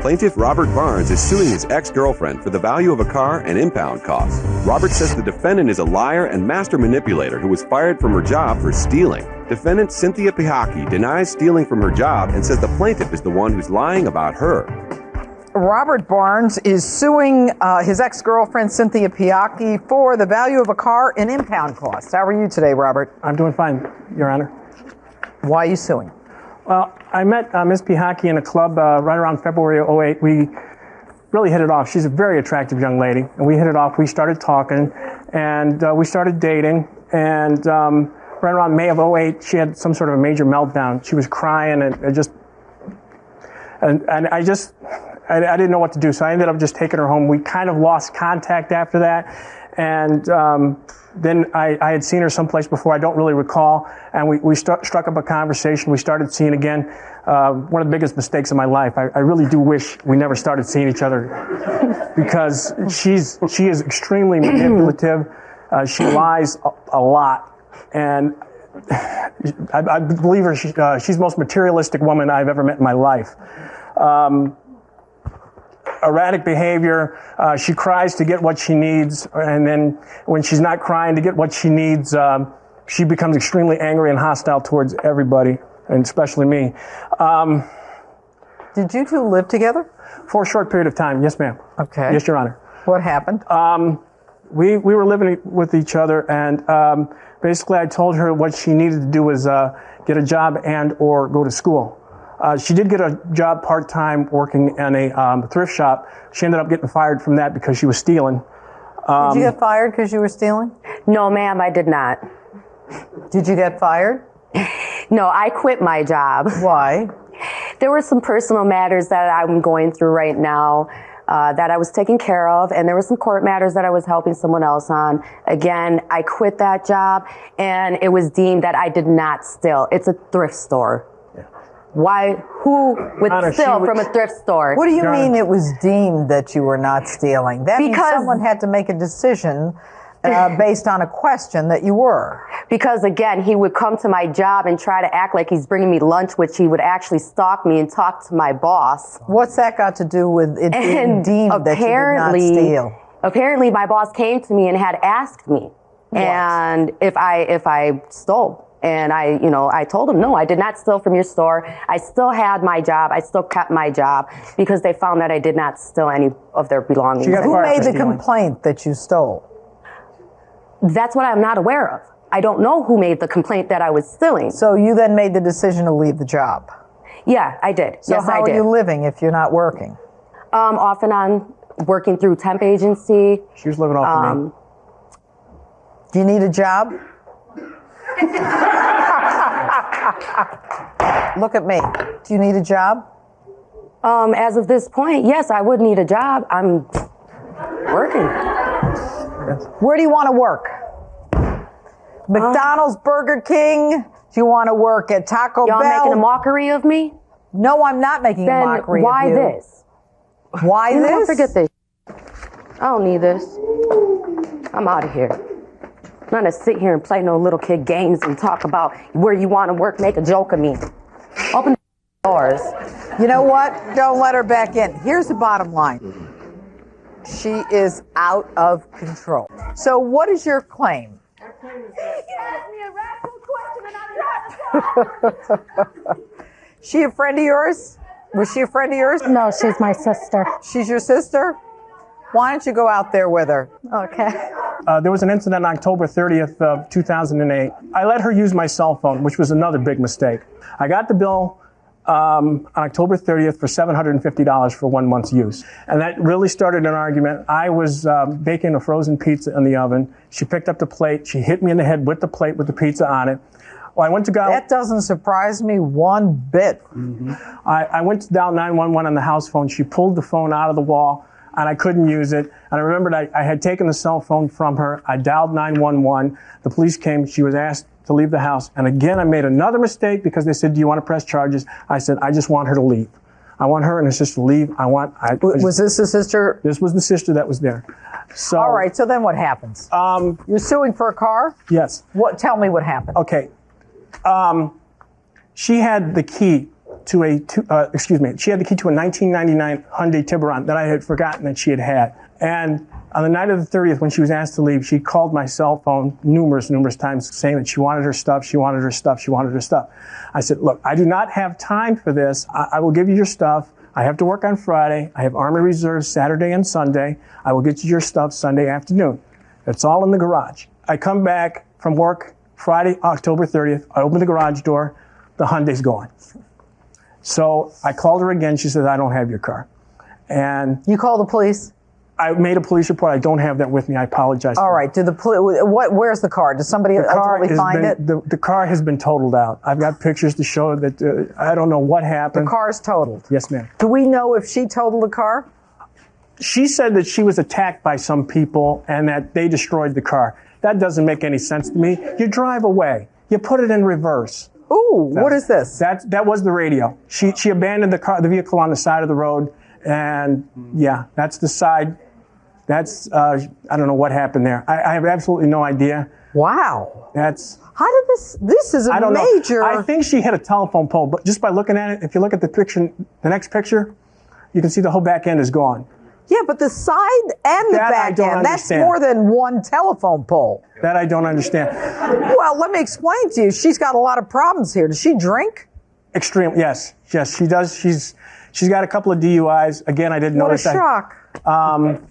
Plaintiff Robert Barnes is suing his ex-girlfriend for the value of a car and impound costs. Robert says the defendant is a liar and master manipulator who was fired from her job for stealing. Defendant Cynthia Pihaki denies stealing from her job and says the plaintiff is the one who's lying about her. Robert Barnes is suing his ex-girlfriend Cynthia Pihaki for the value of a car and impound costs. How are you today, Robert? I'm doing fine, Your Honor. Why are you suing? Well, I met Ms. Pihaki in a club right around February of 2008. We really hit it off. She's a very attractive young lady, and we hit it off. We started talking, and we started dating, and right around May of 2008, she had some sort of a major meltdown. She was crying, and I didn't know what to do, so I ended up just taking her home. We kind of lost contact after that, and then I had seen her someplace before, I don't really recall, and we struck up a conversation. We started seeing again. One of the biggest mistakes of my life. I really do wish we never started seeing each other because she is extremely manipulative. She lies a lot, and I believe her. She's the most materialistic woman I've ever met in my life. Erratic behavior. She cries to get what she needs, and then when she's not crying to get what she needs, she becomes extremely angry and hostile towards everybody, and especially me. Did you two live together? For a short period of time, yes, ma'am. Okay. Yes, Your Honor. What happened? We were living with each other, and basically I told her what she needed to do was get a job and or go to school. She did get a job part-time working in a thrift shop. She ended up getting fired from that because she was stealing. Did you get fired because you were stealing? No, ma'am, I did not. Did you get fired? No, I quit my job. Why? There were some personal matters that I'm going through right now that I was taking care of, and there were some court matters that I was helping someone else on. Again, I quit that job, and it was deemed that I did not steal. It's a thrift store. Why? Who would steal from a thrift store? What do you mean it was deemed that you were not stealing? That means someone had to make a decision based on a question that you were. Because again, he would come to my job and try to act like he's bringing me lunch, which he would actually stalk me and talk to my boss. What's that got to do with it being deemed that you did not steal? Apparently, my boss came to me and had asked me, and if I stole. And I told him, no, I did not steal from your store. I still had my job. I still kept my job because they found that I did not steal any of their belongings. Who made the complaint that you stole? That's what I'm not aware of. I don't know who made the complaint that I was stealing. So you then made the decision to leave the job? Yeah, I did. So yes, I did. how are you living if you're not working? Off and on, working through temp agency. She was living off of me. Do you need a job? Look at me. Do you need a job? As of this point, yes, I would need a job. I'm working. Where do you want to work? McDonald's, Burger King? Do you want to work at Taco Bell? Y'all making a mockery of me? No, I'm not making a mockery of you. Why this? Why this? Don't forget this. I don't need this. I'm out of here. I'm not gonna sit here and play no little kid games and talk about where you want to work, make a joke of me. Open the doors. You know what? Don't let her back in. Here's the bottom line. She is out of control. So what is your claim? Our claim is that you asked me a rational question and I'm She a friend of yours? Was she a friend of yours? No, she's my sister. She's your sister? Why don't you go out there with her? Okay. There was an incident on October 30th of 2008. I let her use my cell phone, which was another big mistake. I got the bill on October 30th for $750 for 1 month's use. And that really started an argument. I was baking a frozen pizza in the oven. She picked up the plate. She hit me in the head with the plate with the pizza on it. Well, I went to go. That doesn't surprise me one bit. Mm-hmm. I went to dial 911 on the house phone. She pulled the phone out of the wall, and I couldn't use it. And I remembered I had taken the cell phone from her. I dialed 911. The police came. She was asked to leave the house. And again, I made another mistake because they said, do you want to press charges? I said, I just want her to leave. I want her and her sister to leave. Was this the sister? This was the sister that was there. So, all right, so then what happens? You're suing for a car? Yes. Tell me what happened. Okay. She had the key to she had the key to a 1999 Hyundai Tiburon that I had forgotten that she had. And on the night of the 30th, when she was asked to leave, she called my cell phone numerous times saying that she wanted her stuff, she wanted her stuff, she wanted her stuff. I said, look, I do not have time for this. I will give you your stuff. I have to work on Friday. I have Army Reserves Saturday and Sunday. I will get you your stuff Sunday afternoon. It's all in the garage. I come back from work Friday, October 30th. I open the garage door. The Hyundai's gone. So I called her again. She said, I don't have your car. And You call the police? I made a police report. I don't have that with me. I apologize. All right. Where's the car? Does somebody ultimately find it? The car has been totaled out. I've got pictures to show that I don't know what happened. The car's totaled? Yes, ma'am. Do we know if she totaled the car? She said that she was attacked by some people and that they destroyed the car. That doesn't make any sense to me. You drive away. You put it in reverse. Ooh, what is this? That was the radio. She abandoned the vehicle on the side of the road, and yeah, that's the side. That's I don't know what happened there. I have absolutely no idea. Wow. How did this is a major. I think she hit a telephone pole, but just by looking at it, if you look at the picture, the next picture, you can see the whole back end is gone. Yeah, but the side and the back end, that's more than one telephone pole. That I don't understand. Well, let me explain to you. She's got a lot of problems here. Does she drink? Extreme, yes, she does. She's got a couple of DUIs. Again, I didn't notice that. What a shock.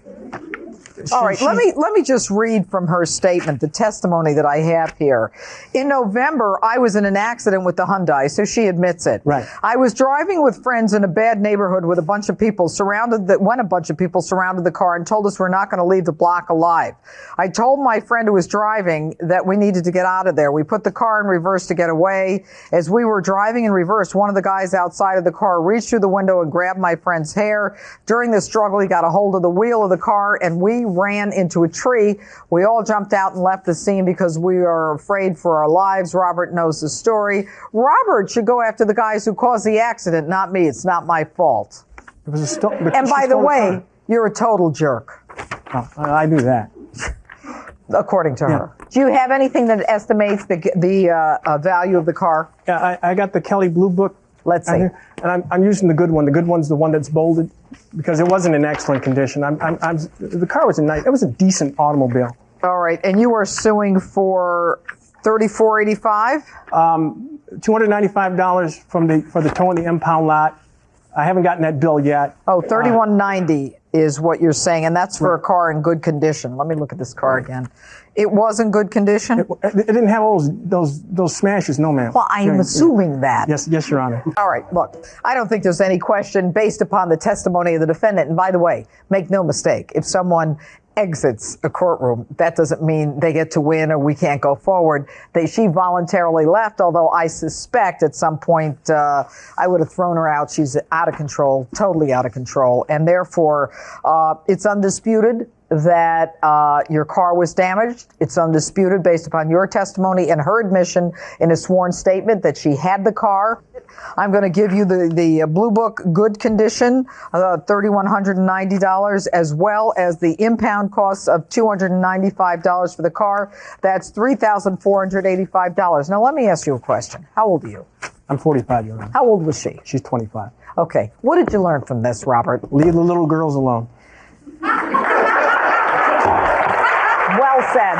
All right, let me just read from her statement, the testimony that I have here. In November, I was in an accident with the Hyundai, so she admits it. Right. I was driving with friends in a bad neighborhood with a bunch of people surrounded the car and told us we're not going to leave the block alive. I told my friend who was driving that we needed to get out of there. We put the car in reverse to get away. As we were driving in reverse, one of the guys outside of the car reached through the window and grabbed my friend's hair. During the struggle, he got a hold of the wheel of the car and we ran into a tree. We all jumped out and left the scene because we are afraid for our lives. Robert knows the story. Robert should go after the guys who caused the accident, not me. It's not my fault. And by the way, you're a total jerk. Oh, I knew that. According to her. Do you have anything that estimates the value of the car? Yeah, I got the Kelly Blue Book. Let's see. And I'm using the good one. The good one's the one that's bolded because it wasn't in excellent condition. The car was it was a decent automobile. All right, and you are suing for $34.85? $295 for the tow in the impound lot. I haven't gotten that bill yet. Oh, $31.90 is what you're saying, and that's for a car in good condition. Let me look at this car again. It was in good condition? It didn't have all those smashes, no, ma'am. Well, I am assuming that. Yes, Your Honor. All right, look, I don't think there's any question based upon the testimony of the defendant. And by the way, make no mistake, if someone exits a courtroom, that doesn't mean they get to win or we can't go forward. She voluntarily left, although I suspect at some point I would have thrown her out. She's out of control, totally out of control. And therefore, it's undisputed that your car was damaged. It's undisputed based upon your testimony and her admission in a sworn statement that she had the car. I'm going to give you the Blue Book good condition, $3,190, as well as the impound costs of $295 for the car. That's $3,485. Now, let me ask you a question. How old are you? I'm 45, Your Honor. How old was she? She's 25. Okay. What did you learn from this, Robert? Leave the little girls alone. Well said.